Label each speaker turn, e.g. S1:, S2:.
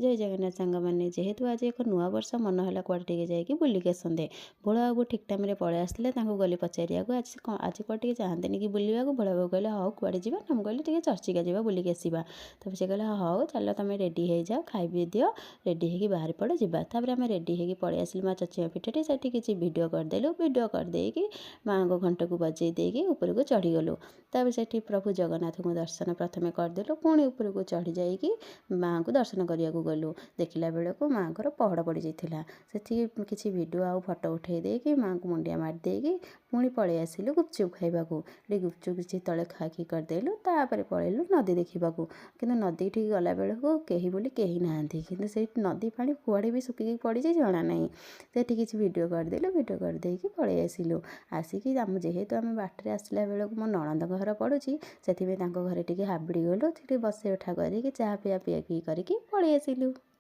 S1: जय जगन्नाथ सांग मैंने जेहेतु आज एक नुआ वर्ष मन है कौटे टे जाकि बुलिक आसते भोला बाबू ठीक टाइम पलि आसते गली पचार आज आज कौटे जाते कि बुलवाक भोला बाबू कहले हाँ कौड़े जा ना मुझे कहली चर्चिका जा बुलिक आसवा तब से कहले हाँ चल तुम रेडी हो जाओ खाई पी दियो रेडी हो बाहर पड़ जापर आम रेडी हो पलि आसिलु माँ चचिया पीठे से किसी भिड करदेलु भिड करदेकी माँ को घंट को बजे देकी ऊपर को चढ़ीगलु तब से प्रभु जगन्नाथ को दर्शन प्रथम करदेलु पुणी ऊपर को चढ़ी जाइकी माँ को दर्शन करने गलु देखला बेलू माँ को पहड़ पड़ जाता से किसी भिड आ फटो उठे देकी माँ को मुंडिया मारिदेकी पुणी पलि आसिलु गुपचुप खाइबाक गुपचुप किसी तले खाकी करदेलु तापर पलैलु नदी देखा कि नदी ठीक गला बेलू कहीं बोली कहीं ना कि से नदी पा कुआड़े भी सुखिकी पड़ी जना ना से किसी भिड करदेलु भिड करदेकी पलि आसिलु आसिकी जेहेतु आम बाटर आसला बेलू मो नणंद घर पड़ुची से घरे टे हाबिड़ी गलु बसे उठा करके चाह पिया पिया करके पलि आसिलु।